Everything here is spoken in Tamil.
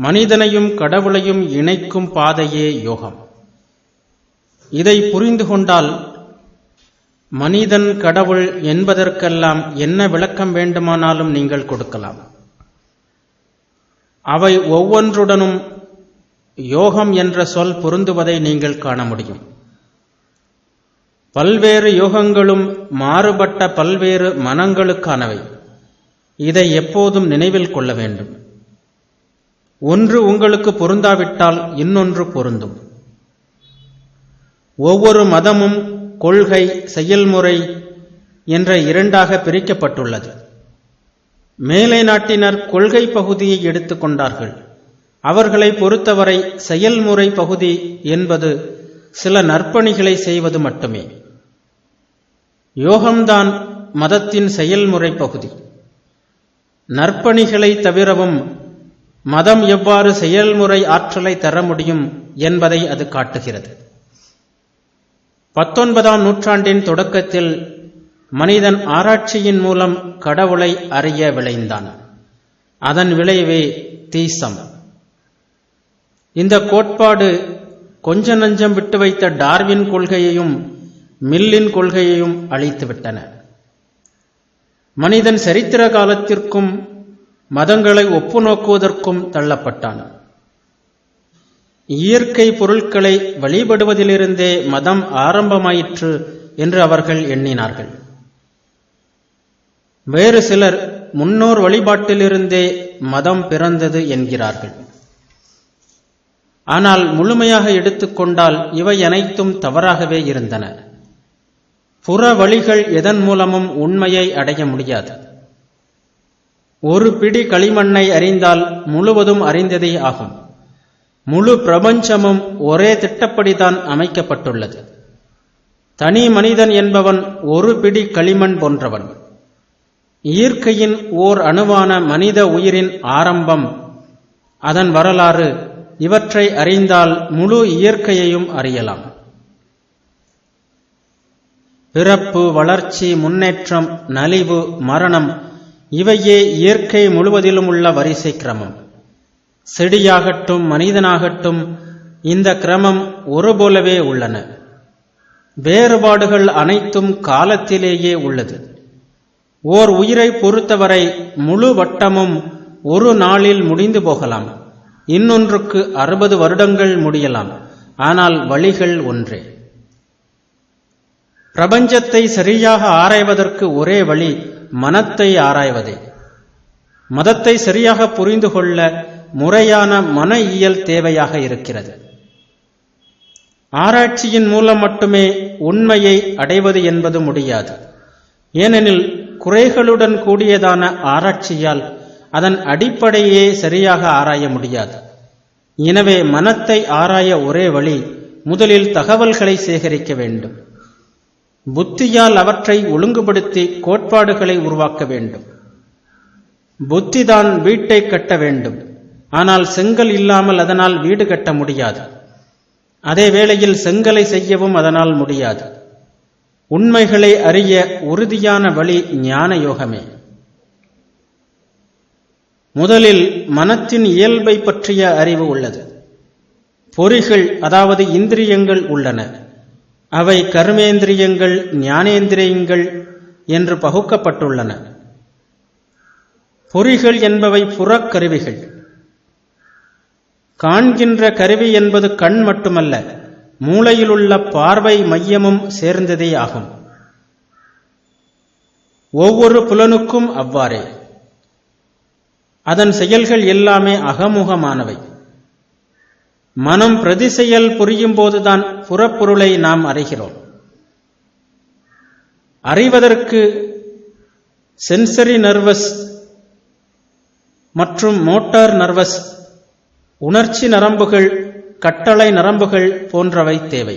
மனிதனையும் கடவுளையும் இணைக்கும் பாதையே யோகம். இதை புரிந்து கொண்டால் மனிதன் கடவுள் என்பதற்கெல்லாம் என்ன விளக்கம் வேண்டுமானாலும் நீங்கள் கொடுக்கலாம். அவை ஒவ்வொன்றுடனும் யோகம் என்ற சொல் பொருந்துவதை நீங்கள் காண முடியும். பல்வேறு யோகங்களும் மாறுபட்ட பல்வேறு மனங்களுக்கானவை. இதை எப்போதும் நினைவில் கொள்ள வேண்டும். ஒன்று உங்களுக்கு பொருந்தாவிட்டால் இன்னொன்று பொருந்தும். ஒவ்வொரு மதமும் கொள்கை, செயல்முறை என்ற இரண்டாக பிரிக்கப்பட்டுள்ளது. மேலை நாட்டினர் கொள்கை பகுதியை எடுத்துக்கொண்டார்கள். அவர்களை பொறுத்தவரை செயல்முறை பகுதி என்பது சில நற்பணிகளை செய்வது மட்டுமே. யோகம்தான் மதத்தின் செயல்முறை பகுதி. நற்பணிகளை தவிரவும் மதம் எவ்வாறு செயல்முறை ஆற்றலை தர முடியும் என்பதை அது காட்டுகிறது. 19ஆம் நூற்றாண்டின் தொடக்கத்தில் மனிதன் ஆராய்ச்சியின் மூலம் கடவுளை அறிய விளைந்தான். அதன் விளைவே தீசம். இந்த கோட்பாடு கொஞ்ச நஞ்சம் விட்டு வைத்த டார்வின் கொள்கையையும் மில்லின் கொள்கையையும் அழித்துவிட்டன. மனிதன் சரித்திர காலத்திற்கும் மதங்களை ஒப்பு நோக்குவதற்கும் தள்ளப்பட்டான். இயற்கை பொருட்களை வழிபடுவதிலிருந்தே மதம் ஆரம்பமாயிற்று என்று அவர்கள் எண்ணினார்கள். வேறு சிலர் முன்னோர் வழிபாட்டிலிருந்தே மதம் பிறந்தது என்கிறார்கள். ஆனால் முழுமையாக எடுத்துக்கொண்டால் இவை அனைத்தும் தவறாகவே இருந்தன. புற வழிகள் எதன் மூலமும் உண்மையை அடைய முடியாது. ஒரு பிடி களிமண்ணை அறிந்தால் முழுவதும் அறிந்ததே ஆகும். முழு பிரபஞ்சமும் ஒரே திட்டப்படிதான் அமைக்கப்பட்டுள்ளது. தனி மனிதன் என்பவன் ஒரு பிடி களிமண் போன்றவன். இயற்கையின் ஓர் அணுவான மனித உயிரின் ஆரம்பம், அதன் வரலாறு, இவற்றை அறிந்தால் முழு இயற்கையையும் அறியலாம். பிறப்பு, வளர்ச்சி, முன்னேற்றம், நலிவு, மரணம் இவையே இயற்கை முழுவதிலும் உள்ள வரிசை கிரமம். செடியாகட்டும் மனிதனாகட்டும் இந்த கிரமம் ஒருபோலவே உள்ளன. வேறுபாடுகள் அனைத்தும் காலத்திலேயே உள்ளது. ஓர் உயிரை பொறுத்தவரை முழு வட்டமும் ஒரு நாளில் முடிந்து போகலாம். இன்னொன்றுக்கு 60 வருடங்கள் முடியலாம். ஆனால் வழிகள் ஒன்றே. பிரபஞ்சத்தை சரியாக ஆராய்வதற்கு ஒரே வழி மனத்தை ஆராய்வதே. மதத்தை சரியாக புரிந்து கொள்ள முறையான மன இயல் தேவையாக இருக்கிறது. ஆராய்ச்சியின் மூலம் மட்டுமே உண்மையை அடைவது என்பது முடியாது. ஏனெனில் குறைகளுடன் கூடியதான ஆராய்ச்சியால் அதன் அடிப்படையே சரியாக ஆராய முடியாது. எனவே மனத்தை ஆராய ஒரே வழி முதலில் தகவல்களை சேகரிக்க வேண்டும். புத்தியால் அவற்றை ஒழுங்குபடுத்தி கோட்பாடுகளை உருவாக்க வேண்டும். புத்திதான் வீட்டை கட்ட வேண்டும். ஆனால் செங்கல் இல்லாமல் அதனால் வீடு கட்ட முடியாது. அதே வேளையில் செங்கலை செய்யவும் அதனால் முடியாது. உண்மைகளை அறிய உறுதியான வழி ஞான யோகமே. முதலில் மனத்தின் இயல்பை பற்றிய அறிவு உள்ளது. பொறிகள், அதாவது இந்திரியங்கள் உள்ளன. அவை கர்மேந்திரியங்கள், ஞானேந்திரியங்கள் என்று பகுக்கப்பட்டுள்ளன. பொறிகள் என்பவை புறக்கருவிகள். காண்கின்ற கருவி என்பது கண் மட்டுமல்ல, மூளையிலுள்ள பார்வை மையமும் சேர்ந்ததே ஆகும். ஒவ்வொரு புலனுக்கும் அவ்வாறே. அதன் செயல்கள் எல்லாமே அகமுகமானவை. மனம் பிரதி செயல் புரியும் போதுதான் புறப்பொருளை நாம் அறிகிறோம். அறிவதற்கு சென்சரி நர்வஸ் மற்றும் மோட்டார் நர்வஸ், உணர்ச்சி நரம்புகள், கட்டளை நரம்புகள் போன்றவை தேவை.